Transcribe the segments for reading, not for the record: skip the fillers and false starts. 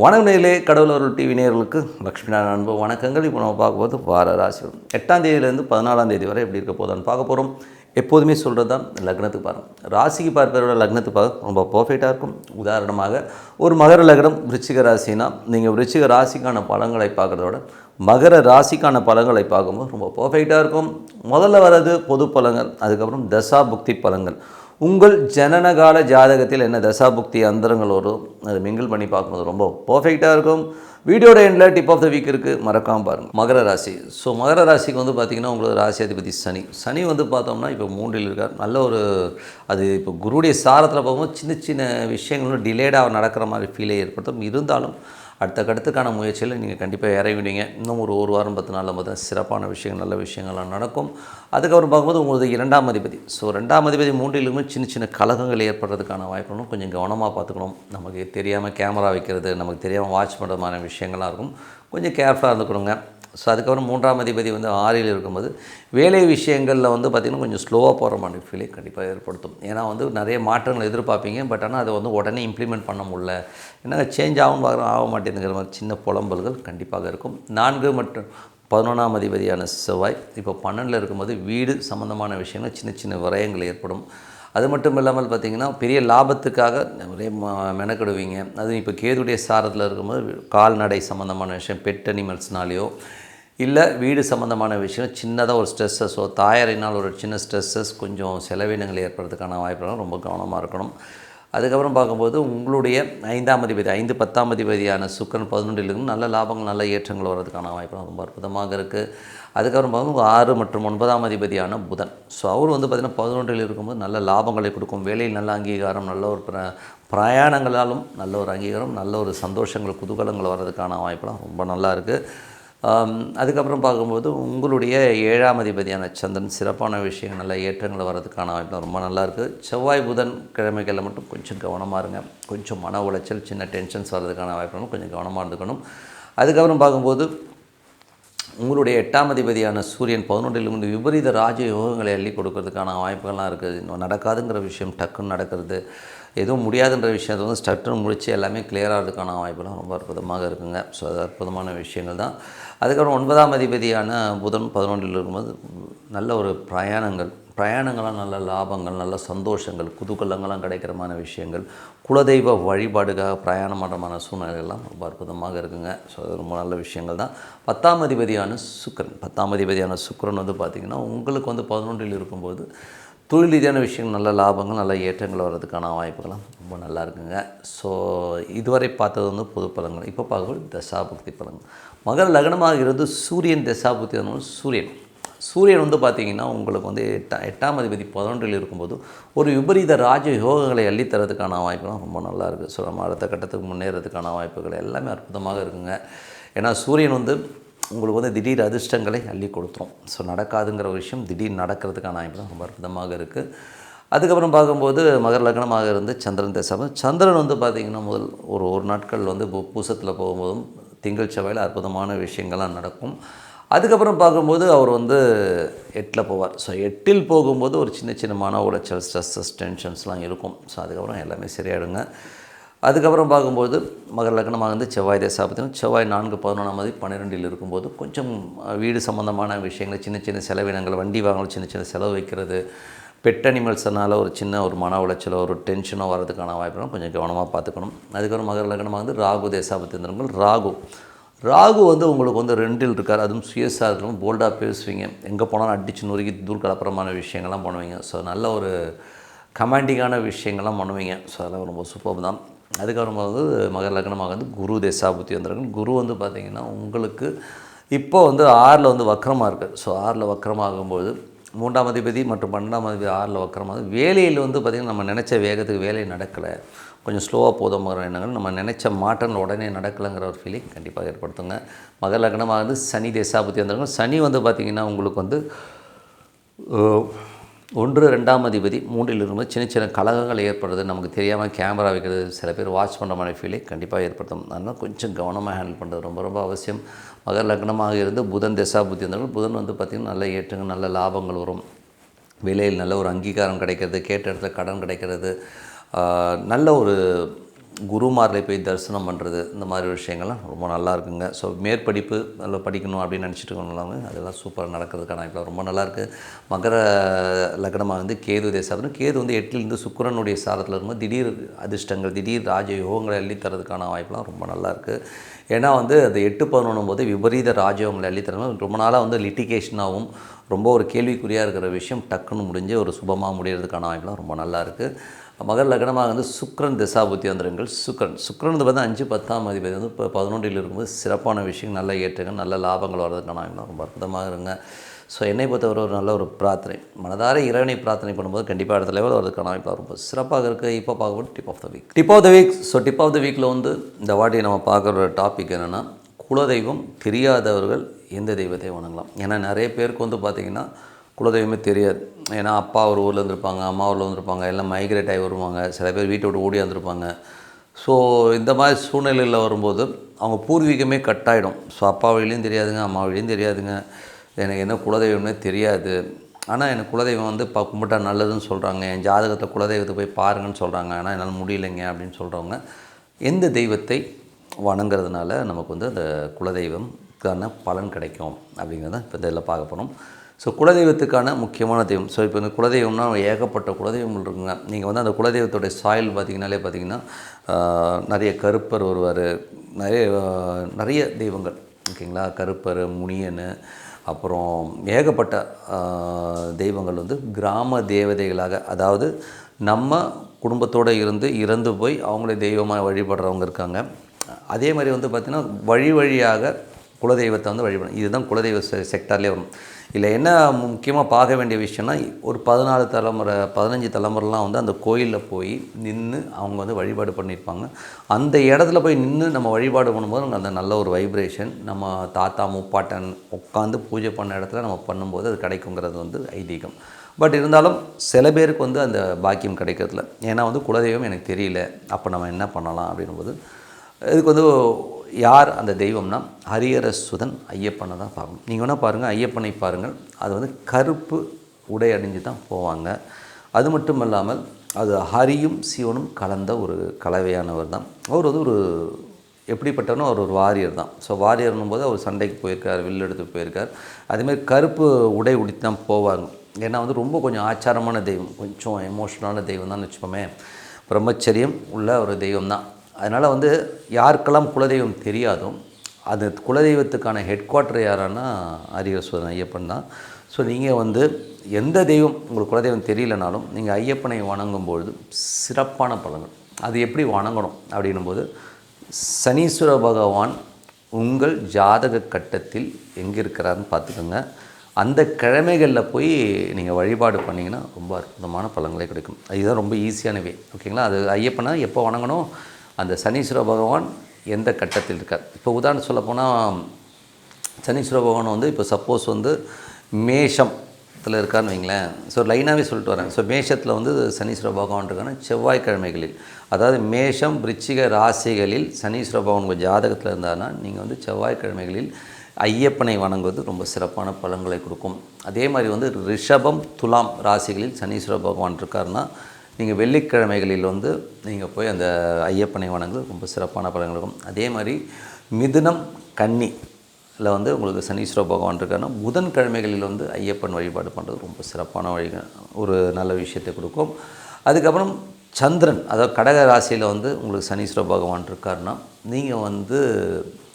வணக்கம் நேயர்களே, கடவுள் அருள் டிவி நேயர்களுக்கு லக்ஷ்மி நாராயண அன்பு வணக்கங்கள். இப்போ நம்ம பார்க்கும்போது வார ராசிகள் 8ஆம் தேதியிலேருந்து 14ஆம் தேதி வரை எப்படி இருக்க போதான்னு பார்க்க போகிறோம். எப்போதுமே சொல்கிறது தான் லக்னத்துக்கு பாருங்கள். ராசிக்கு பார்ப்பதோட லக்னத்துக்கு பார்க்க ரொம்ப பர்ஃபெக்டாக இருக்கும். உதாரணமாக ஒரு மகர லக்னம் விருச்சிக ராசினா நீங்கள் விருச்சிக ராசிக்கான பலன்களை பார்க்குறதோட மகர ராசிக்கான பலன்களை பார்க்கும்போது ரொம்ப பர்ஃபெக்டாக இருக்கும். முதல்ல வர்றது பொது பலன்கள், அதுக்கப்புறம் தசா புக்தி பலன்கள். உங்கள் ஜனனகால ஜாதகத்தில் என்ன தசாபுக்தி அந்தரங்கள் வரும் அதை மிங்கிள் பண்ணி பார்க்கும்போது ரொம்ப பர்ஃபெக்டாக இருக்கும். வீடியோட எண்டில் டிப் ஆஃப் த வீக் இருக்குது, மறக்காமல் பாருங்கள். மகர ராசி. ஸோ மகர ராசிக்கு வந்து பார்த்திங்கன்னா உங்களுக்கு ராசி அதிபதி சனி வந்து பார்த்தோம்னா இப்போ 3ல் இருக்கார். நல்ல ஒரு அது இப்போ குருடைய சாரத்தில் போகும்போது சின்ன சின்ன விஷயங்களும் டிலேடாக நடக்கிற மாதிரி ஃபீலை ஏற்படுத்தும். இருந்தாலும் அடுத்த கட்டத்துக்கான முயற்சியில் நீங்கள் கண்டிப்பாக இறங்கிவிடுங்க. இன்னும் ஒரு வாரம் 10 நாளில் பார்த்தா சிறப்பான விஷயங்கள் நல்ல விஷயங்கள்லாம் நடக்கும். அதுக்கப்புறம் பார்க்கும்போது உங்களுக்கு 2ஆம் அதிபதி. ஸோ 2ஆம் அதிபதி 3லுமே சின்ன சின்ன கலகங்கள் ஏற்படுறதுக்கான வாய்ப்புகளும் கொஞ்சம் கவனமாக பார்த்துக்கணும். நமக்கு தெரியாமல் கேமரா வைக்கிறது, நமக்கு தெரியாமல் வாட்ச் பண்ணுறதுமான விஷயங்கள்லாம் இருக்கும். கொஞ்சம் கேர்ஃபுல்லாக இருந்துக்கணுங்க. ஸோ அதுக்கப்புறம் 3ஆம் அதிபதி வந்து 6ல் இருக்கும்போது வேலை விஷயங்களில் வந்து பார்த்திங்கன்னா கொஞ்சம் ஸ்லோவாக போகிற மாதிரி ஃபீலை கண்டிப்பாக ஏற்படுத்தும். ஏன்னா வந்து நிறைய மாற்றங்கள் எதிர்பார்ப்பீங்க, பட் ஆனால் அதை வந்து உடனே இம்ப்ளிமெண்ட் பண்ண முடியல, என்ன சேஞ்ச் ஆகும் பார்க்குறோம் ஆக மாட்டேங்குங்கிற மாதிரி சின்ன புலம்பல்கள் கண்டிப்பாக இருக்கும். 4 மற்றும் 11ஆம் அதிபதியான செவ்வாய் இப்போ 12ல் இருக்கும்போது வீடு சம்மந்தமான விஷயங்கள் சின்ன சின்ன விரயங்கள் ஏற்படும். அது மட்டும் இல்லாமல் பார்த்திங்கன்னா பெரிய லாபத்துக்காக நிறைய மெனக்கெடுவீங்க. அதுவும் இப்போ கேதுடைய சாரத்தில் இருக்கும்போது கால்நடை சம்மந்தமான விஷயம், பெட் அனிமல்ஸ்னாலேயோ இல்லை வீடு சம்மந்தமான விஷயம் சின்னதாக ஒரு ஸ்ட்ரெஸ்ஸஸோ தாயாரினால் ஒரு சின்ன ஸ்ட்ரெஸ்ஸஸ் கொஞ்சம் செலவினங்கள் ஏற்படுறதுக்கான வாய்ப்புகளும் ரொம்ப கவனமாக இருக்கணும். அதுக்கப்புறம் பார்க்கும்போது உங்களுடைய 5ஆம் அதிபதி 5 10ஆம் அதிபதியான சுக்கிரன் 11ல் நல்ல லாபங்கள் நல்ல ஏற்றங்கள் வர்றதுக்கான வாய்ப்புகள் ரொம்ப அற்புதமாக இருக்குது. அதுக்கப்புறம் பார்க்கும்போது 6 மற்றும் 9ஆம் அதிபதியான புதன். ஸோ அவர் வந்து பார்த்திங்கன்னா 11ல் இருக்கும்போது நல்ல லாபங்களை கொடுக்கும். வேலையில் நல்ல அங்கீகாரம், நல்ல ஒரு பிரயாணங்களாலும் நல்ல ஒரு அங்கீகாரம், நல்ல ஒரு சந்தோஷங்கள் குதூகலங்கள் வர்றதுக்கான வாய்ப்புலாம் ரொம்ப நல்லா இருக்குது. அதுக்கப்புறம் பார்க்கும்போது உங்களுடைய 7ஆம் அதிபதியான சந்திரன் சிறப்பான விஷயங்கள் நல்ல ஏற்றங்கள் வர்றதுக்கான வாய்ப்பு ரொம்ப நல்லாயிருக்கு. செவ்வாய் புதன் கிழமைகளில் மட்டும் கொஞ்சம் கவனமாக இருங்க. கொஞ்சம் மன உளைச்சல், சின்ன டென்ஷன்ஸ் வர்றதுக்கான வாய்ப்புகளும் கொஞ்சம் கவனமாக இருந்துக்கணும். அதுக்கப்புறம் பார்க்கும்போது உங்களுடைய 8ஆம் அதிபதியான சூரியன் 11ல் விபரீத ராஜ யோகங்களை அள்ளி கொடுக்கறதுக்கான வாய்ப்புகள்லாம் இருக்குது. இன்னும் நடக்காதுங்கிற விஷயம் டக்குன்னு நடக்கிறது, எதுவும் முடியாதுன்ற விஷயத்தை வந்து ஸ்ட்ரக்டர் முடித்து எல்லாமே கிளியராகிறதுக்கான வாய்ப்புலாம் ரொம்ப அற்புதமாக இருக்குங்க. ஸோ அது அற்புதமான விஷயங்கள் தான். அதுக்கப்புறம் 9ஆம் அதிபதியான புதன் 11ல் இருக்கும்போது நல்ல ஒரு பிரயாணங்களாம் நல்ல லாபங்கள், நல்ல சந்தோஷங்கள், குதூகலங்கள்லாம் கிடைக்கிறமான விஷயங்கள், குலதெய்வ வழிபாடுக்காக பிரயாணம் பண்ணுறமான சூழ்நிலைகள்லாம் ரொம்ப அற்புதமாக இருக்குங்க. ஸோ அது ரொம்ப நல்ல விஷயங்கள் தான். 10ஆம் அதிபதியான சுக்கிரன் வந்து பார்த்திங்கன்னா உங்களுக்கு வந்து 11ல் இருக்கும்போது தொழில் ரீதியான விஷயங்கள் நல்ல லாபங்கள் நல்ல ஏற்றங்கள் வர்றதுக்கான வாய்ப்புகள்லாம் ரொம்ப நல்லா இருக்குங்க. ஸோ இதுவரை பார்த்தது வந்து பொது பலன்கள். இப்போ பார்க்கும்போது தசாபுக்தி பலன்கள். மகர லக்னமாக இருந்து சூரியன் தசாபுக்தி சூரியன் வந்து பார்த்திங்கன்னா உங்களுக்கு வந்து 8ஆம் அதிபதி 11ல் இருக்கும்போது ஒரு விபரீத ராஜ யோகங்களை அள்ளித்தரதுக்கான வாய்ப்புலாம் ரொம்ப நல்லா இருக்குது. ஸோ நம்ம அடுத்த கட்டத்துக்கு முன்னேறதுக்கான வாய்ப்புகள் எல்லாமே அற்புதமாக இருக்குங்க. ஏன்னா சூரியன் வந்து உங்களுக்கு வந்து திடீர் அதிர்ஷ்டங்களை அள்ளி கொடுத்துரும். ஸோ நடக்காதுங்கிற ஒரு விஷயம் திடீர் நடக்கிறதுக்கான வாய்ப்பு ரொம்ப அற்புதமாக இருக்குது. அதுக்கப்புறம் பார்க்கும்போது மகர லக்னமாக இருந்து சந்திரன் சந்திரன் வந்து பார்த்திங்கன்னா ஒரு நாட்கள் வந்து பூசத்தில் போகும்போதும் திங்கள் செவ்வாயில் அற்புதமான விஷயங்கள்லாம் நடக்கும். அதுக்கப்புறம் பார்க்கும்போது அவர் வந்து 8ல் போவார். ஸோ 8ல் போகும்போது ஒரு சின்ன சின்ன மன உளைச்சல், ஸ்ட்ரெஸ்ஸஸ், டென்ஷன்ஸ்லாம் இருக்கும். ஸோ அதுக்கப்புறம் எல்லாமே சரியாயிடுங்க. அதுக்கப்புறம் பார்க்கும்போது மகர லக்னமாக இருந்து செவ்வாய் தசாபுக்தி. செவ்வாய் 4 11ஆம் அதிபதி 12ல் இருக்கும்போது கொஞ்சம் வீடு சம்மந்தமான விஷயங்கள், சின்ன சின்ன செலவினங்கள், வண்டி வாங்கணும், சின்ன சின்ன செலவு வைக்கிறது, பெட் அனிமல்ஸ்னால் ஒரு சின்ன ஒரு மன உளைச்சலோ ஒரு டென்ஷனோ வர்றதுக்கான வாய்ப்புகளும் கொஞ்சம் கவனமாக பார்த்துக்கணும். அதுக்கப்புறம் மகர லக்னமாக வந்து ராகு தசாபுக்தி. ராகு வந்து உங்களுக்கு வந்து 2ல் இருக்கார். அதுவும் சுயசாரத்திலும் போல்டாக பேசுவீங்க, எங்கே போனாலும் அடித்து நொறுக்கி தூள் கலப்புறமான விஷயங்கள்லாம் பண்ணுவீங்க. ஸோ நல்ல ஒரு கமாண்டிங்கான விஷயங்கள்லாம் பண்ணுவீங்க. ஸோ அதெல்லாம் ரொம்ப சூப்பர் தான். அதுக்கப்புறம் வந்து மகர லக்னமாக வந்து குரு தசாபுக்தி வந்திருக்கும். குரு வந்து பார்த்திங்கன்னா உங்களுக்கு இப்போ வந்து 6ல் வந்து வக்கரமாக இருக்குது. ஸோ 6ல் வக்கரமாகும்போது 3ஆம் அதிபதி மற்றும் 12ஆம் அதிபதி 6ல் வக்கரமாக வேலையில் வந்து பார்த்திங்கன்னா நம்ம நினச்ச வேகத்துக்கு வேலை நடக்கலை, கொஞ்சம் ஸ்லோவாக போதுங்கிற எண்ணங்கள், நம்ம நினச்ச மாற்றங்கள் உடனே நடக்கலைங்கிற ஒரு ஃபீலிங் கண்டிப்பாக ஏற்படுத்துங்க. மகர லக்னமாக வந்து சனி தசாபுக்தி வந்திருக்கும். சனி வந்து பார்த்திங்கன்னா உங்களுக்கு வந்து 1 2ஆம் அதிபதி 3ல் இருக்கும்போது சின்ன சின்ன கலகங்கள் ஏற்படுறது, நமக்கு தெரியாமல் கேமரா வைக்கிறது, சில பேர் வாட்ச் பண்ணுற மாதிரி ஃபீலை கண்டிப்பாக ஏற்படுத்தும். அதனால் கொஞ்சம் கவனமாக ஹேண்டில் பண்ணுறது ரொம்ப ரொம்ப அவசியம். மகர லக்னமாக இருந்து புதன் தசாபுக்தி வந்தாலும் புதன் வந்து பார்த்திங்கன்னா நல்ல ஏற்றங்கள் நல்ல லாபங்கள் வரும். வேலையில் நல்ல ஒரு அங்கீகாரம் கிடைக்கிறது, கேட்ட இடத்துல கடன் கிடைக்கிறது, நல்ல ஒரு குருமார்களை போய் தரிசனம் பண்ணுறது, இந்த மாதிரி விஷயங்கள்லாம் ரொம்ப நல்லா இருக்குங்க. ஸோ மேற்படிப்பு நல்லா படிக்கணும் அப்படின்னு நினச்சிட்டு இருக்கவங்க அதெல்லாம் சூப்பராக நடக்கிறதுக்கான இப்போ ரொம்ப நல்லாயிருக்கு. மகர லக்னமாக வந்து கேது தேசாரம், கேது வந்து 8லேருந்து சுக்கிரனுடைய சாரத்தில் இருக்கும்போது திடீர் அதிர்ஷ்டங்கள், திடீர் ராஜயோகங்களை அள்ளித்தரதுக்கான வாய்ப்புலாம் ரொம்ப நல்லாயிருக்கு. ஏன்னா வந்து அது 8-11 போது விபரீத ராஜயோகங்களை அள்ளித்தரணும். ரொம்ப நாளாக வந்து லிட்டிகேஷனாகவும் ரொம்ப ஒரு கேள்விக்குறியாக இருக்கிற விஷயம் டக்குன்னு முடிஞ்சு ஒரு சுபமாக முடியறதுக்கான வாய்ப்புலாம் ரொம்ப நல்லாயிருக்கு. மகர லக்னமாக வந்து சுக்கிரன் திசாபுத்தி அந்தரங்கள். சுக்கிரன் வந்து பார்த்தா 5-10ஆம் அதிபதி வந்து இப்போ 11ல் இருக்கும்போது சிறப்பான விஷயம், நல்ல ஏற்றங்கள், நல்ல லாபங்கள் வர்றதுக்கான வாய்ப்புலாம் ரொம்ப அற்புதமாக இருங்க. ஸோ என்னை பொறுத்தவரை ஒரு நல்ல ஒரு பிரார்த்தனை, மனதார இறைவனை பிரார்த்தனை பண்ணும்போது கண்டிப்பாக அடுத்த லெவல் வரதுக்கான வாய்ப்பாக ரொம்ப சிறப்பாக இருக்குது. இப்போ பார்க்கும்போது tip of the week. So tip of the வீக்கில் வந்து இந்த வாட்டி நம்ம பார்க்குற டாபிக் என்னென்னா, குலதெய்வம் தெரியாதவர்கள் எந்த தெய்வத்தை வணங்கலாம். ஏன்னா நிறைய பேருக்கு வந்து பார்த்திங்கன்னா குலதெய்வமே தெரியாது. ஏன்னா அப்பா ஒரு ஊரில் இருந்திருப்பாங்க, அம்மா ஊரில் வந்திருப்பாங்க, எல்லாம் மைக்ரேட் ஆகி வருவாங்க, சில பேர் வீட்டை விட்டு ஓடி வந்திருப்பாங்க. ஸோ இந்த மாதிரி சூழ்நிலையில் வரும்போது அவங்க பூர்வீகமே கட்டாயிடும். ஸோ அப்பா வழியிலையும் தெரியாதுங்க, அம்மா வழியும் தெரியாதுங்க, எனக்கு என்ன குலதெய்வமே தெரியாது. ஆனால் எனக்கு குலதெய்வம் வந்து கும்பிட்டா நல்லதுன்னு சொல்கிறாங்க, என் ஜாதகத்தில் குலதெய்வத்தை போய் பாருங்கன்னு சொல்கிறாங்க, ஆனால் என்னால் முடியலைங்க அப்படின்னு சொல்கிறவங்க எந்த தெய்வத்தை வணங்குறதுனால நமக்கு வந்து அந்த குலதெய்வம்க்கான பலன் கிடைக்கும் அப்படிங்கிறத இப்போ இதில் பார்க்க போகிறோம். ஸோ குலதெய்வத்துக்கான முக்கியமான தெய்வம். ஸோ இப்போ இந்த குலதெய்வம்னா ஏகப்பட்ட குலதெய்வங்கள் இருக்குங்க. நீங்கள் வந்து அந்த குலதெய்வத்துடைய சாயில் பார்த்திங்கன்னா நிறைய கருப்பர் வருவார், நிறைய தெய்வங்கள் ஓகேங்களா. கருப்பர், முனியன், அப்புறம் ஏகப்பட்ட தெய்வங்கள் வந்து கிராம தேவதைகளாக, அதாவது நம்ம குடும்பத்தோடு இறந்து போய் அவங்களே தெய்வமாக வழிபடுறவங்க இருக்காங்க. அதே மாதிரி வந்து பார்த்திங்கன்னா வழியாக குலதெய்வத்தை வந்து வழிபடணும். இதுதான் குலதெய்வ செக்டார்லேயே வரும். இல்லை என்ன முக்கியமாக பார்க்க வேண்டிய விஷயம்னா, ஒரு 14 தலைமுறை 15 தலைமுறைலாம் வந்து அந்த கோயிலில் போய் நின்று அவங்க வந்து வழிபாடு பண்ணியிருப்பாங்க. அந்த இடத்துல போய் நின்று நம்ம வழிபாடு பண்ணும்போது நமக்கு அந்த நல்ல ஒரு வைப்ரேஷன், நம்ம தாத்தா முப்பாட்டன் உட்காந்து பூஜை பண்ண இடத்துல நம்ம பண்ணும்போது அது கிடைக்குங்கிறது வந்து ஐதீகம். பட் இருந்தாலும் சில பேருக்கு வந்து அந்த பாக்கியம் கிடைக்கிறதில்ல. ஏன்னா வந்து குலதெய்வம் எனக்கு தெரியல, அப்போ நம்ம என்ன பண்ணலாம் அப்படின்போது இதுக்கு வந்து யார் அந்த தெய்வம்னா ஹரிஹர சுதன் ஐயப்பனை தான் பார்க்கணும். நீங்கள் வேணால் பாருங்கள், ஐயப்பனை பாருங்கள், அது வந்து கருப்பு உடை அணிஞ்சு தான் போவாங்க. அது மட்டும் இல்லாமல் அது ஹரியும் சிவனும் கலந்த ஒரு கலவையானவர் தான். அவர் வந்து ஒரு எப்படிப்பட்டவனோ அவர் ஒரு வாரியர் தான். ஸோ வாரியர்னும் போது அவர் சண்டைக்கு போயிருக்கார், வில் எடுத்து போயிருக்கார். அதேமாதிரி கருப்பு உடை உடுத்தி தான் போவாங்க. ஏன்னா வந்து ரொம்ப கொஞ்சம் ஆச்சாரமான தெய்வம், கொஞ்சம் எமோஷனலான தெய்வம் தான் வச்சுப்போமே. பிரம்மச்சரியம் உள்ள ஒரு தெய்வம் தான். அதனால் வந்து யாருக்கெல்லாம் குலதெய்வம் தெரியாதோ அது குலதெய்வத்துக்கான ஹெட் குவார்ட்டர் யாரானா ஹரிஹர சுதன் ஐயப்பன் தான். ஸோ நீங்கள் வந்து எந்த தெய்வம் உங்களுக்கு குலதெய்வம் தெரியலனாலும் நீங்கள் ஐயப்பனை வணங்கும்பொழுது சிறப்பான பலன்கள். அது எப்படி வணங்கணும் அப்படின்னும்போது, சனீஸ்வர பகவான் உங்கள் ஜாதக கட்டத்தில் எங்கே இருக்கிறாருன்னு பார்த்துக்கோங்க. அந்த கிழமைகளில் போய் நீங்கள் வழிபாடு பண்ணிங்கன்னா ரொம்ப அற்புதமான பலன்களே கிடைக்கும். அதுதான் ரொம்ப ஈஸியான வே ஓகேங்களா. அது ஐயப்பனை எப்போ வணங்கணும், அந்த சனீஸ்வர பகவான் எந்த கட்டத்தில் இருக்கார். இப்போ உதாரணம் சொல்லப்போனால் சனீஸ்வர பகவான் வந்து இப்போ சப்போஸ் வந்து மேஷத்தில் இருக்காருன்னு வைங்களேன். ஸோ லைனாகவே சொல்லிட்டு வரேன். ஸோ மேஷத்தில் வந்து சனீஸ்வர பகவான் இருக்கான செவ்வாய்க்கிழமைகளில், அதாவது மேஷம் விருச்சிக ராசிகளில் சனீஸ்வர பகவான் உங்கள் ஜாதகத்தில் இருந்தார்னா நீங்கள் வந்து செவ்வாய்க்கிழமைகளில் ஐயப்பனை வணங்குவது ரொம்ப சிறப்பான பலன்களை கொடுக்கும். அதே மாதிரி வந்து ரிஷபம் துலாம் ராசிகளில் சனீஸ்வர பகவான் இருக்காருன்னா நீங்கள் வெள்ளிக்கிழமைகளில் வந்து நீங்கள் போய் அந்த ஐயப்பனை வணங்குவது ரொம்ப சிறப்பான பலன்கள் இருக்கும். அதே மாதிரி மிதுனம் கன்னியில் வந்து உங்களுக்கு சனீஸ்வர பகவான் இருக்காருன்னா புதன்கிழமைகளில் வந்து ஐயப்பன் வழிபாடு பண்ணுறது ரொம்ப சிறப்பான ஒரு நல்ல விஷயத்தை கொடுக்கும். அதுக்கப்புறம் சந்திரன், அதாவது கடக ராசியில் வந்து உங்களுக்கு சனீஸ்வர பகவான் இருக்காருன்னா நீங்கள் வந்து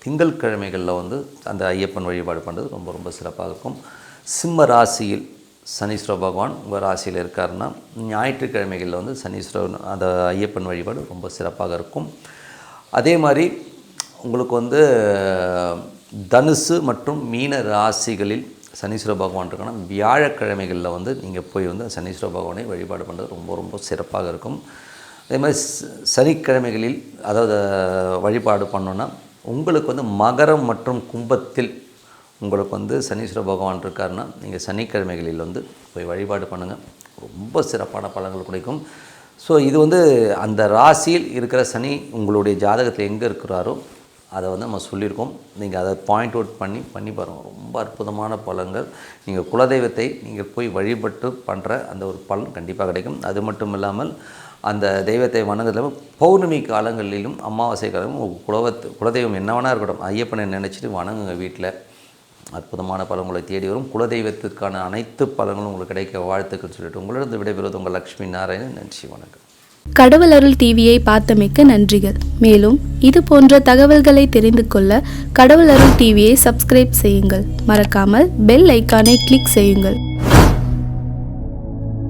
திங்கள் கிழமைகளில் வந்து அந்த ஐயப்பன் வழிபாடு பண்ணுறது ரொம்ப ரொம்ப சிறப்பாக இருக்கும். சிம்ம ராசியில் சனீஸ்வர பகவான் உங்கள் ராசியில் இருக்காருன்னா ஞாயிற்றுக்கிழமைகளில் வந்து சனீஸ்வரன் அந்த ஐயப்பன் வழிபாடு ரொம்ப சிறப்பாக இருக்கும். அதே மாதிரி உங்களுக்கு வந்து தனுசு மற்றும் மீன ராசிகளில் சனீஸ்வர பகவான் இருக்கான்னா வியாழக்கிழமைகளில் வந்து நீங்கள் போய் வந்து சனீஸ்வர பகவானை வழிபாடு பண்ணுறது ரொம்ப ரொம்ப சிறப்பாக இருக்கும். அதே மாதிரி சனிக்கிழமைகளில் அதாவது வழிபாடு பண்ணோன்னா உங்களுக்கு வந்து மகரம் மற்றும் கும்பத்தில் உங்களுக்கு வந்து சனீஸ்வர பகவான் இருக்காருன்னா நீங்கள் சனிக்கிழமைகளில் வந்து போய் வழிபாடு பண்ணுங்கள், ரொம்ப சிறப்பான பலன்கள் கிடைக்கும். ஸோ இது வந்து அந்த ராசியில் இருக்கிற சனி உங்களுடைய ஜாதகத்தில் எங்கே இருக்கிறாரோ அதை வந்து நம்ம சொல்லியிருக்கோம். நீங்கள் அதை பாயிண்ட் அவுட் பண்ணி பாருங்கள். ரொம்ப அற்புதமான பலன்கள். நீங்கள் குலதெய்வத்தை நீங்கள் போய் வழிபட்டு பண்ணுற அந்த ஒரு பலன் கண்டிப்பாக கிடைக்கும். அது மட்டும் இல்லாமல் அந்த தெய்வத்தை வணங்குறதுல பௌர்ணமி காலங்களிலும் அமாவாசை காலமும் உங்கள் குலதெய்வம் என்னவனா இருக்கட்டும், ஐயப்பனை நினச்சிட்டு வணங்குங்க வீட்டில். அற்புதமான பலன்களை தேடி வரும். குலதெய்வத்திற்கான அனைத்து பலன்களும் உங்களுக்கு கிடைக்க வாழ்த்துக்கள் சொல்லிட்டு உங்களிடம் விடைபெறுவது உங்கள் லக்ஷ்மி நாராயணன். நன்றி, வணக்கம். கடவுள் அருள் டிவியை பார்த்தமைக்க நன்றிகள். மேலும் இது போன்ற தகவல்களை தெரிந்து கொள்ள கடவுள் அருள் டிவியை சப்ஸ்கிரைப் செய்யுங்கள். மறக்காமல் பெல் ஐக்கானை கிளிக் செய்யுங்கள்.